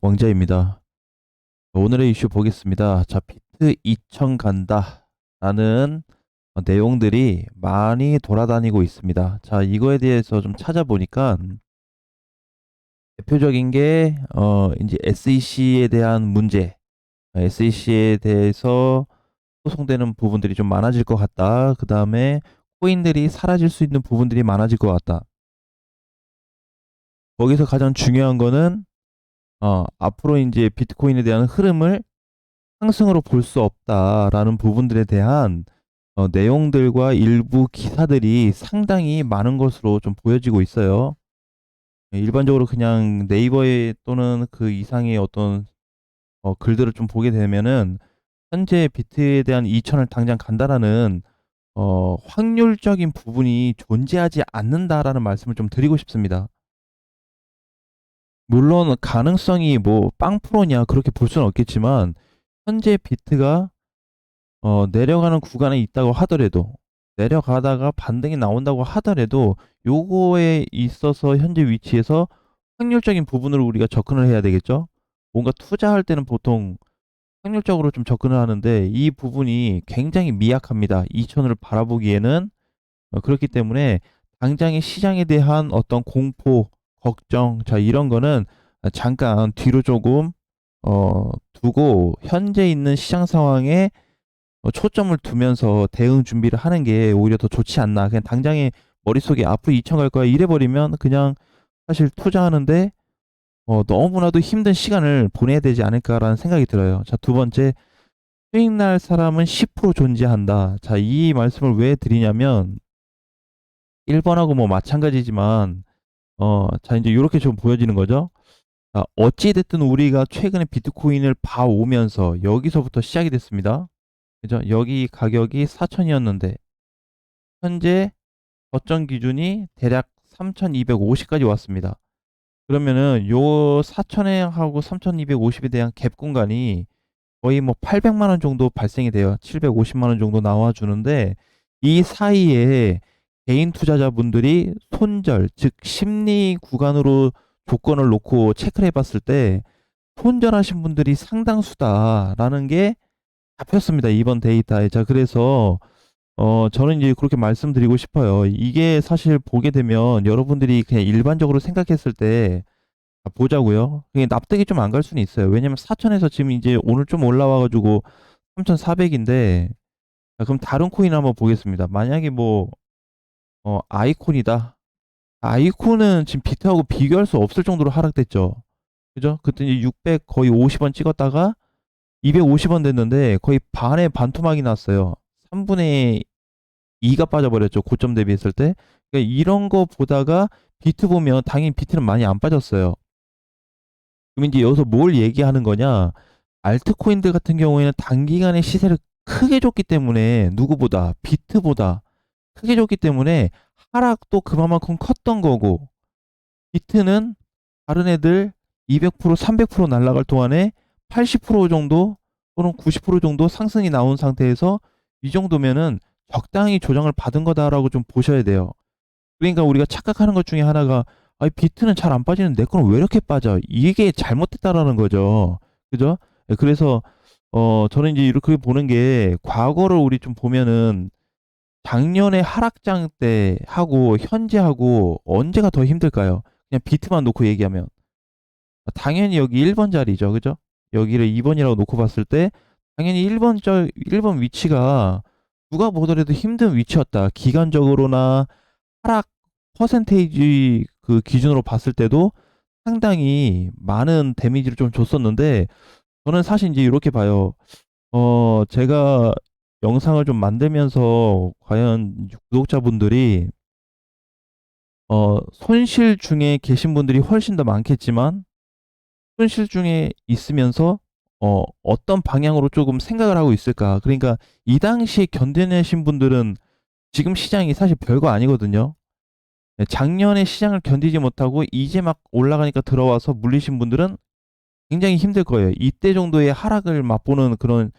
왕자입니다. 오늘의 이슈 보겠습니다. 자, 비트 2000 간다라는 내용들이 많이 돌아다니고 있습니다. 자, 이거에 대해서 좀 찾아보니까 대표적인 게 이제 SEC에 대한 문제, SEC에 대해서 소송되는 부분들이 좀 많아질 것 같다. 그 다음에 코인들이 사라질 수 있는 부분들이 많아질 것 같다. 거기서 가장 중요한 거는 앞으로 이제 비트코인에 대한 흐름을 상승으로 볼 수 없다라는 부분들에 대한 내용들과 일부 기사들이 상당히 많은 것으로 좀 보여지고 있어요. 일반적으로 그냥 네이버에 또는 그 이상의 어떤 글들을 좀 보게 되면은 현재 비트에 대한 2000을 당장 간다라는 확률적인 부분이 존재하지 않는다라는 말씀을 좀 드리고 싶습니다. 물론 가능성이 뭐 빵프로냐 그렇게 볼 수는 없겠지만 현재 비트가 내려가는 구간에 있다고 하더라도 내려가다가 반등이 나온다고 하더라도 요거에 있어서 현재 위치에서 확률적인 부분으로 우리가 접근을 해야 되겠죠. 뭔가 투자할 때는 보통 확률적으로 좀 접근을 하는데 이 부분이 굉장히 미약합니다. 2000을 바라보기에는 그렇기 때문에 당장의 시장에 대한 어떤 공포, 걱정, 자 이런 거는 잠깐 뒤로 조금 두고 현재 있는 시장 상황에 초점을 두면서 대응 준비를 하는 게 오히려 더 좋지 않나. 그냥 당장에 머릿속에 앞으로 2천 갈 거야 이래 버리면 그냥 사실 투자하는데 너무나도 힘든 시간을 보내야 되지 않을까라는 생각이 들어요. 자, 두 번째, 수익 날 사람은 10% 존재한다. 자, 이 말씀을 왜 드리냐면 1번하고 뭐 마찬가지지만 자, 이제 이렇게 좀 보여지는 거죠. 자, 어찌 됐든 우리가 최근에 비트코인을 봐오면서 여기서부터 시작이 됐습니다. 그죠? 여기 가격이 4천이었는데 현재 거점 기준이 대략 3,250까지 왔습니다. 그러면은 요 4천에 하고 3,250에 대한 갭 공간이 거의 뭐 800만 원 정도 발생이 돼요. 750만 원 정도 나와 주는데 이 사이에 개인 투자자분들이 손절, 즉 심리 구간으로 조건을 놓고 체크를 해봤을 때 손절하신 분들이 상당수다라는 게 잡혔습니다. 이번 데이터에. 자, 그래서 저는 이제 그렇게 말씀드리고 싶어요. 이게 사실 보게 되면 여러분들이 그냥 일반적으로 생각했을 때 보자고요. 그게 납득이 좀 안 갈 수는 있어요. 왜냐면 4천에서 지금 이제 오늘 좀 올라와가지고 3,400인데, 그럼 다른 코인 한번 보겠습니다. 만약에 뭐, 아이콘이다. 아이콘은 지금 비트하고 비교할 수 없을 정도로 하락됐죠. 그죠? 그때 이제 600 거의 50원 찍었다가 250원 됐는데 거의 반의 반토막이 났어요. 3분의 2가 빠져버렸죠. 고점 대비했을 때. 그러니까 이런 거 보다가 비트 보면 당연히 비트는 많이 안 빠졌어요. 그럼 이제 여기서 뭘 얘기하는 거냐? 알트코인들 같은 경우에는 단기간에 시세를 크게 줬기 때문에 누구보다 비트보다 크게 줬기 때문에 하락도 그만큼 컸던 거고 비트는 다른 애들 200% 300% 날아갈 동안에 80% 정도 또는 90% 정도 상승이 나온 상태에서 이 정도면은 적당히 조정을 받은 거다라고 좀 보셔야 돼요. 그러니까 우리가 착각하는 것 중에 하나가 비트는 잘 안 빠지는 내 거는 왜 이렇게 빠져? 이게 잘못됐다라는 거죠. 그죠? 예, 그래서 저는 이제 이렇게 보는 게 과거를 우리 좀 보면은 작년에 하락장 때 하고 현재하고 언제가 더 힘들까요? 그냥 비트만 놓고 얘기하면 당연히 여기 1번 자리죠. 그죠? 여기를 2번이라고 놓고 봤을 때 당연히 1번 위치가 누가 보더라도 힘든 위치였다. 기간적으로나 하락 퍼센테이지 그 기준으로 봤을 때도 상당히 많은 데미지를 좀 줬었는데 저는 사실 이제 이렇게 봐요. 제가 영상을 좀 만들면서 과연 구독자분들이 손실 중에 계신 분들이 훨씬 더 많겠지만 손실 중에 있으면서 어떤 방향으로 조금 생각을 하고 있을까? 그러니까 이 당시에 견뎌내신 분들은 지금 시장이 사실 별거 아니거든요. 네, 작년에 시장을 견디지 못하고 이제 막 올라가니까 들어와서 물리신 분들은 굉장히 힘들 거예요. 이때 정도의 하락을 맛보는 그런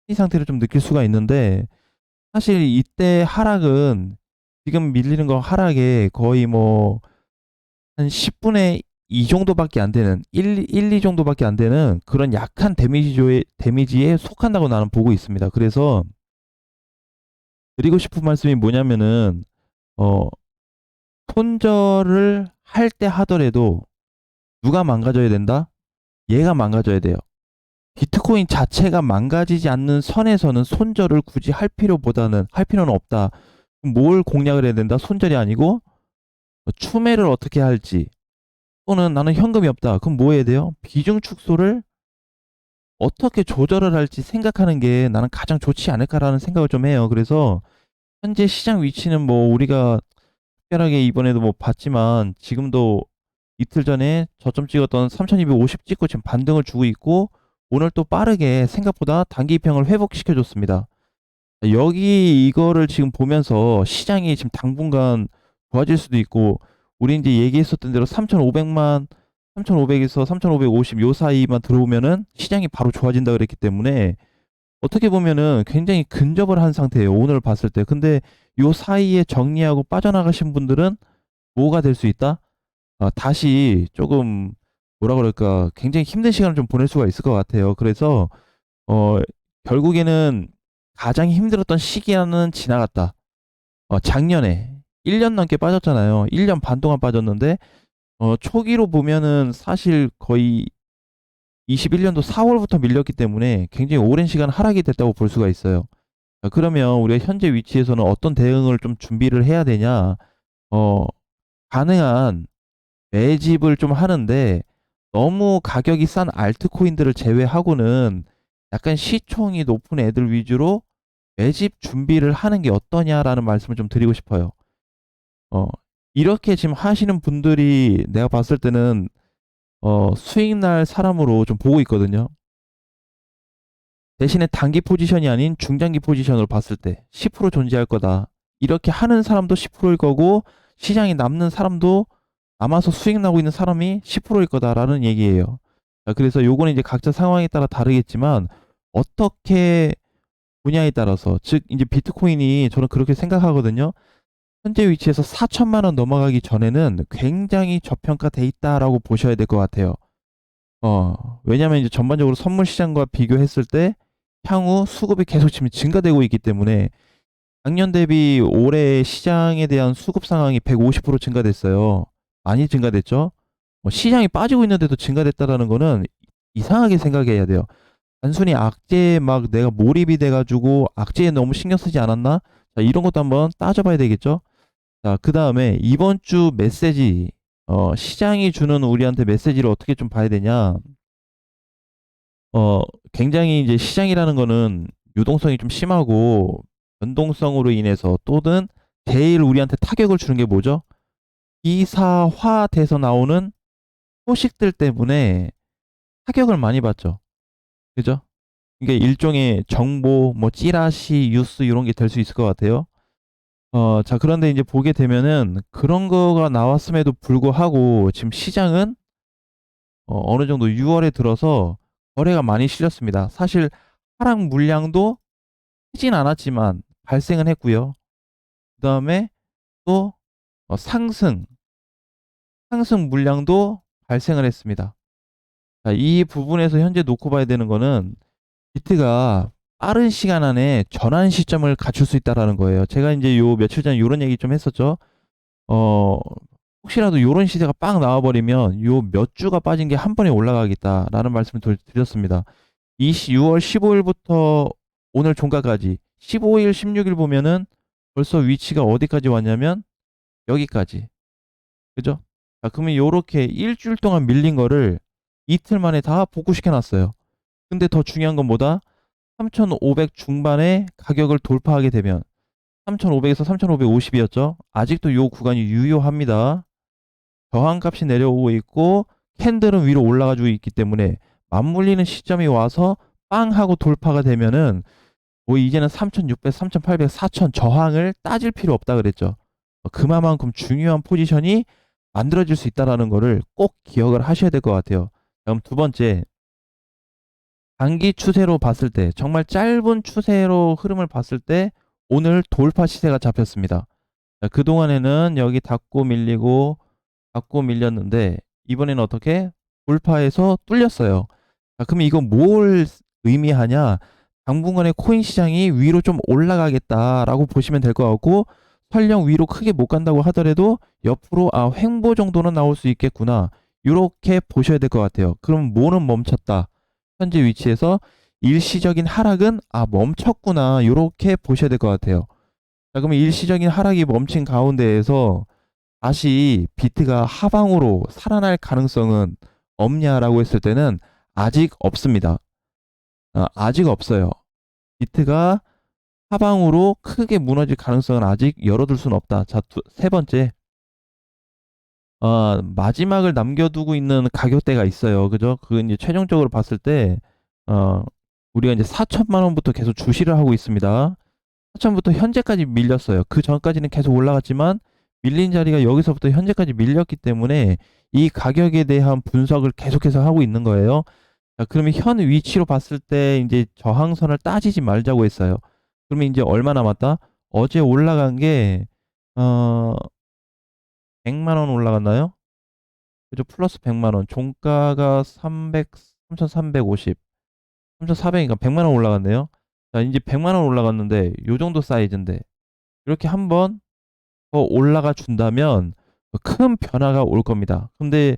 심리 상태를 좀 느낄 수가 있는데 사실 이때 하락은 지금 밀리는 거 하락에 거의 뭐 한 10분의 2 정도밖에 안 되는 1, 2 정도밖에 안 되는 그런 약한 데미지에 속한다고 나는 보고 있습니다. 그래서 드리고 싶은 말씀이 뭐냐면은 어 손절을 할 때 하더라도 누가 망가져야 된다? 얘가 망가져야 돼요. 비트코인 자체가 망가지지 않는 선에서는 손절을 굳이 할 필요는 없다. 뭘 공략을 해야 된다? 손절이 아니고 추매를 어떻게 할지 또는 나는 현금이 없다. 그럼 뭐 해야 돼요? 비중 축소를 어떻게 조절을 할지 생각하는 게 나는 가장 좋지 않을까라는 생각을 좀 해요. 그래서 현재 시장 위치는 뭐 우리가 특별하게 이번에도 뭐 봤지만 지금도 이틀 전에 저점 찍었던 3250 찍고 지금 반등을 주고 있고 오늘 또 빠르게 생각보다 단기 평을 회복시켜 줬습니다. 여기 이거를 지금 보면서 시장이 지금 당분간 좋아질 수도 있고 우리 이제 얘기했었던 대로 3,500만 3,500에서 3,550 요 사이만 들어오면은 시장이 바로 좋아진다 그랬기 때문에 어떻게 보면은 굉장히 근접을 한 상태예요. 오늘 봤을 때. 근데 요 사이에 정리하고 빠져나가신 분들은 뭐가 될 수 있다? 다시 조금 뭐라 그럴까 굉장히 힘든 시간을 좀 보낼 수가 있을 것 같아요. 그래서 어 결국에는 가장 힘들었던 시기는 지나갔다. 작년에 1년 넘게 빠졌잖아요. 1년 반 동안 빠졌는데 초기로 보면은 사실 거의 21년도 4월부터 밀렸기 때문에 굉장히 오랜 시간 하락이 됐다고 볼 수가 있어요. 그러면 우리가 현재 위치에서는 어떤 대응을 좀 준비를 해야 되냐? 어 가능한 매집을 좀 하는데 너무 가격이 싼 알트코인들을 제외하고는 약간 시총이 높은 애들 위주로 매집 준비를 하는 게 어떠냐라는 말씀을 좀 드리고 싶어요. 어, 이렇게 지금 하시는 분들이 내가 봤을 때는 수익 날 사람으로 좀 보고 있거든요. 대신에 단기 포지션이 아닌 중장기 포지션으로 봤을 때 10% 존재할 거다. 이렇게 하는 사람도 10%일 거고 시장이 남는 사람도 남아서 수익 나고 있는 사람이 10%일 거다라는 얘기예요. 그래서 요거는 이제 각자 상황에 따라 다르겠지만 어떻게 분야에 따라서 즉 이제 비트코인이 저는 그렇게 생각하거든요. 현재 위치에서 4천만 원 넘어가기 전에는 굉장히 저평가돼 있다라고 보셔야 될 것 같아요. 왜냐면 이제 전반적으로 선물 시장과 비교했을 때 향후 수급이 계속 지금 증가되고 있기 때문에 작년 대비 올해 시장에 대한 수급 상황이 150% 증가됐어요. 많이 증가됐죠? 시장이 빠지고 있는데도 증가됐다라는 거는 이상하게 생각해야 돼요. 단순히 악재에 막 내가 몰입이 돼가지고 악재에 너무 신경 쓰지 않았나? 자, 이런 것도 한번 따져봐야 되겠죠? 자, 그 다음에 이번 주 메시지, 시장이 주는 우리한테 메시지를 어떻게 좀 봐야 되냐? 어, 굉장히 이제 시장이라는 거는 유동성이 좀 심하고 변동성으로 인해서 또는 제일 우리한테 타격을 주는 게 뭐죠? 기사화돼서 나오는 소식들 때문에 타격을 많이 받죠. 그죠? 이게 일종의 정보, 뭐 찌라시, 뉴스 이런 게 될 수 있을 것 같아요. 자, 그런데 이제 보게 되면은 그런 거가 나왔음에도 불구하고 지금 시장은 어느 정도 6월에 들어서 거래가 많이 실렸습니다. 사실 하락 물량도 크진 않았지만 발생은 했고요. 그다음에 또 상승 물량도 발생을 했습니다. 자, 이 부분에서 현재 놓고 봐야 되는 거는 비트가 빠른 시간 안에 전환 시점을 갖출 수 있다라는 거예요. 제가 이제 요 며칠 전에 요런 얘기 좀 했었죠. 어, 혹시라도 요런 시세가 빵 나와버리면 요 몇 주가 빠진 게 한 번에 올라가겠다라는 말씀을 드렸습니다. 6월 15일부터 오늘 종가까지 15일, 16일 보면은 벌써 위치가 어디까지 왔냐면 여기까지. 그죠? 자, 그러면 요렇게 일주일 동안 밀린 거를 이틀 만에 다 복구시켜 놨어요. 근데 더 중요한 건 뭐다? 3,500 중반에 가격을 돌파하게 되면 3,500에서 3,550이었죠. 아직도 요 구간이 유효합니다. 저항값이 내려오고 있고 캔들은 위로 올라가지고 있기 때문에 맞물리는 시점이 와서 빵 하고 돌파가 되면은 뭐 이제는 3,600, 3,800, 4,000 저항을 따질 필요 없다 그랬죠. 그만큼 중요한 포지션이 만들어질 수 있다라는 거를 꼭 기억을 하셔야 될 것 같아요. 그럼 두 번째, 단기 추세로 봤을 때 정말 짧은 추세로 흐름을 봤을 때 오늘 돌파 시세가 잡혔습니다. 그동안에는 여기 닫고 밀리고 닫고 밀렸는데 이번에는 어떻게 돌파해서 뚫렸어요. 자, 그럼 이건 뭘 의미하냐? 당분간의 코인 시장이 위로 좀 올라가겠다라고 보시면 될 것 같고, 설령 위로 크게 못 간다고 하더라도 옆으로 횡보 정도는 나올 수 있겠구나. 이렇게 보셔야 될 것 같아요. 그럼 뭐는 멈췄다. 현재 위치에서 일시적인 하락은 멈췄구나. 이렇게 보셔야 될 것 같아요. 자, 그러면 일시적인 하락이 멈춘 가운데에서 다시 비트가 하방으로 살아날 가능성은 없냐라고 했을 때는 아직 없습니다. 아직 없어요. 비트가 하방으로 크게 무너질 가능성은 아직 열어둘 수는 없다. 자, 세 번째. 마지막을 남겨두고 있는 가격대가 있어요. 그죠? 그건 이제 최종적으로 봤을 때, 어, 우리가 이제 4천만 원부터 계속 주시를 하고 있습니다. 4천부터 현재까지 밀렸어요. 그 전까지는 계속 올라갔지만, 밀린 자리가 여기서부터 현재까지 밀렸기 때문에 이 가격에 대한 분석을 계속해서 하고 있는 거예요. 자, 그러면 현 위치로 봤을 때 이제 저항선을 따지지 말자고 했어요. 그러면 이제 얼마 남았다? 어제 올라간 게, 어, 100만 원 올라갔나요? 그죠? 플러스 100만 원. 종가가 3,350, 3,400이니까 100만 원 올라갔네요. 자, 이제 100만 원 올라갔는데, 요 정도 사이즈인데, 이렇게 한번 더 올라가 준다면 큰 변화가 올 겁니다. 근데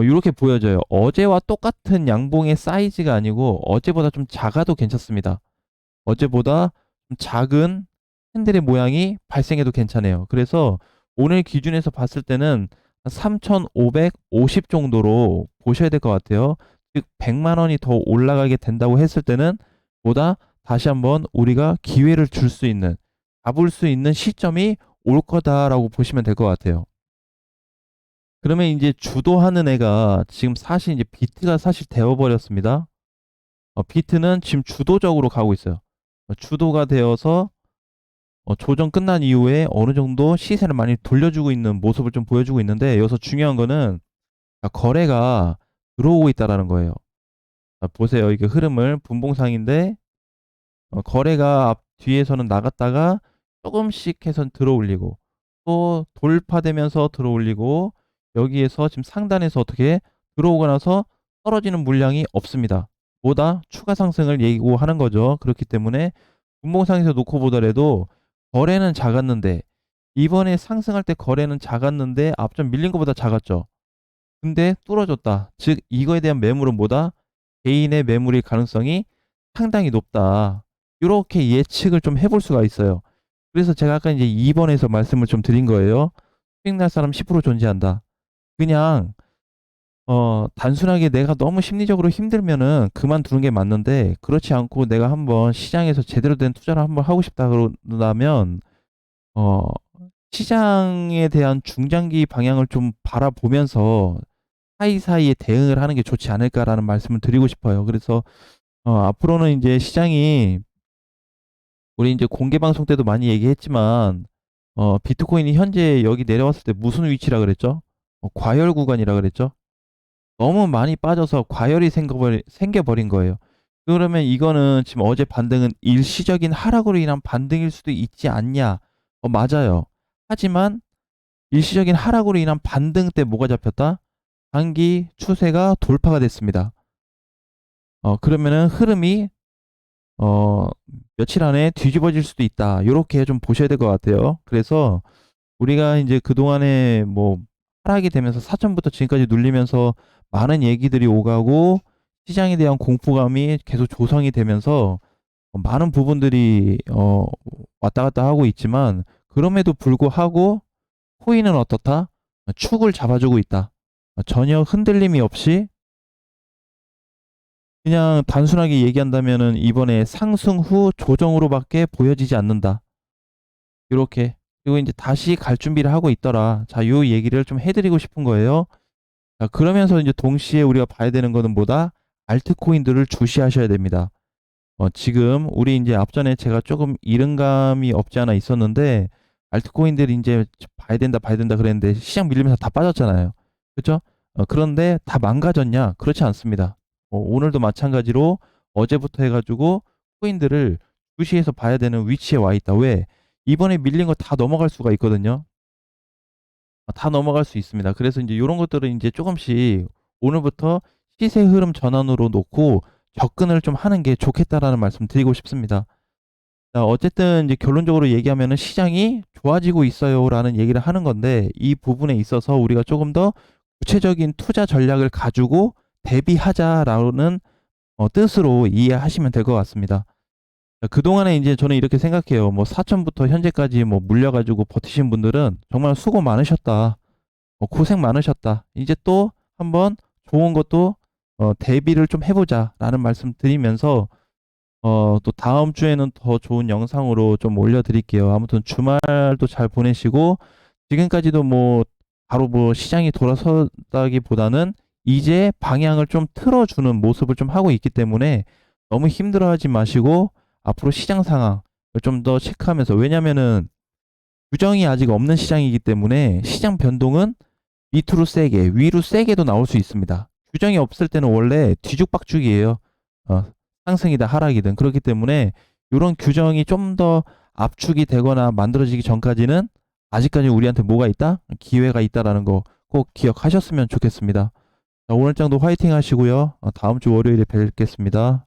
이렇게 보여져요. 어제와 똑같은 양봉의 사이즈가 아니고 어제보다 좀 작아도 괜찮습니다. 어제보다 좀 작은 캔들의 모양이 발생해도 괜찮아요. 그래서 오늘 기준에서 봤을 때는 3,550 정도로 보셔야 될 것 같아요. 즉 100만 원이 더 올라가게 된다고 했을 때는 보다 다시 한번 우리가 기회를 줄 수 있는, 잡을 수 있는 시점이 올 거다라고 보시면 될 것 같아요. 그러면 이제 주도하는 애가 지금 사실 이제 비트가 사실 되어버렸습니다. 비트는 지금 주도적으로 가고 있어요. 주도가 되어서 조정 끝난 이후에 어느 정도 시세를 많이 돌려주고 있는 모습을 좀 보여주고 있는데, 여기서 중요한 거는 거래가 들어오고 있다라는 거예요. 자, 보세요. 이게 흐름을 분봉상인데 거래가 앞 뒤에서는 나갔다가 조금씩 해서 들어올리고 또 돌파되면서 들어올리고, 여기에서 지금 상단에서 어떻게 들어오고 나서 떨어지는 물량이 없습니다. 보다 추가 상승을 예고하는 거죠. 그렇기 때문에 분봉상에서 놓고 보더라도 거래는 작았는데, 이번에 상승할 때 거래는 작았는데 앞전 밀린 것보다 작았죠. 근데 뚫어졌다. 즉 이거에 대한 매물은 뭐다? 개인의 매물일 가능성이 상당히 높다. 이렇게 예측을 좀 해볼 수가 있어요. 그래서 제가 아까 이제 2번에서 말씀을 좀 드린 거예요. 수익 날 사람 10% 존재한다. 그냥 단순하게 내가 너무 심리적으로 힘들면은 그만두는 게 맞는데, 그렇지 않고 내가 한번 시장에서 제대로 된 투자를 한번 하고 싶다 그러면 어 시장에 대한 중장기 방향을 좀 바라보면서 사이사이에 대응을 하는 게 좋지 않을까라는 말씀을 드리고 싶어요. 그래서 앞으로는 이제 시장이, 우리 이제 공개 방송 때도 많이 얘기했지만 비트코인이 현재 여기 내려왔을 때 무슨 위치라 그랬죠? 과열 구간이라 그랬죠? 너무 많이 빠져서 과열이 생겨버린 거예요. 그러면 이거는 지금 어제 반등은 일시적인 하락으로 인한 반등일 수도 있지 않냐? 맞아요. 하지만 일시적인 하락으로 인한 반등 때 뭐가 잡혔다? 단기 추세가 돌파가 됐습니다. 그러면은 흐름이 어, 며칠 안에 뒤집어질 수도 있다. 이렇게 좀 보셔야 될 것 같아요. 그래서 우리가 이제 그동안에 뭐 하락이 되면서 4천부터 지금까지 눌리면서 많은 얘기들이 오가고 시장에 대한 공포감이 계속 조성이 되면서 많은 부분들이 왔다 갔다 하고 있지만, 그럼에도 불구하고 코인은 어떻다? 축을 잡아주고 있다. 전혀 흔들림이 없이 그냥 단순하게 얘기한다면은 이번에 상승 후 조정으로밖에 보여지지 않는다. 이렇게. 그리고 이제 다시 갈 준비를 하고 있더라. 자, 요 얘기를 좀 해드리고 싶은 거예요. 자, 그러면서 이제 동시에 우리가 봐야 되는 거는 뭐다? 알트코인들을 주시하셔야 됩니다. 지금 우리 이제 앞전에 제가 조금 이른감이 없지 않아 있었는데, 알트코인들이 이제 봐야 된다 그랬는데 시장 밀리면서 다 빠졌잖아요. 그죠? 그런데 다 망가졌냐? 그렇지 않습니다. 오늘도 마찬가지로 어제부터 해가지고 코인들을 주시해서 봐야 되는 위치에 와 있다. 왜? 이번에 밀린 거 다 넘어갈 수가 있거든요. 다 넘어갈 수 있습니다. 그래서 이제 요런 것들은 이제 조금씩 오늘부터 시세 흐름 전환으로 놓고 접근을 좀 하는 게 좋겠다라는 말씀 드리고 싶습니다. 자, 어쨌든 이제 결론적으로 얘기하면은 시장이 좋아지고 있어요라는 얘기를 하는 건데, 이 부분에 있어서 우리가 조금 더 구체적인 투자 전략을 가지고 대비하자라는 뜻으로 이해하시면 될 것 같습니다. 자, 그동안에 이제 저는 이렇게 생각해요. 뭐 4천부터 현재까지 뭐 물려가지고 버티신 분들은 정말 수고 많으셨다. 고생 많으셨다. 이제 또 한번 좋은 것도 대비를 좀 해보자라는 말씀 드리면서 또 다음 주에는 더 좋은 영상으로 좀 올려드릴게요. 아무튼 주말도 잘 보내시고, 지금까지도 뭐 바로 뭐 시장이 돌아섰다기보다는 이제 방향을 좀 틀어주는 모습을 좀 하고 있기 때문에 너무 힘들어하지 마시고 앞으로 시장 상황을 좀 더 체크하면서, 왜냐면은 규정이 아직 없는 시장이기 때문에 시장 변동은 밑으로 세게, 위로 세게도 나올 수 있습니다. 규정이 없을 때는 원래 뒤죽박죽이에요. 어, 상승이다 하락이든. 그렇기 때문에 이런 규정이 좀 더 압축이 되거나 만들어지기 전까지는 아직까지 우리한테 뭐가 있다? 기회가 있다라는 거 꼭 기억하셨으면 좋겠습니다. 자, 오늘 장도 화이팅 하시고요. 다음 주 월요일에 뵙겠습니다.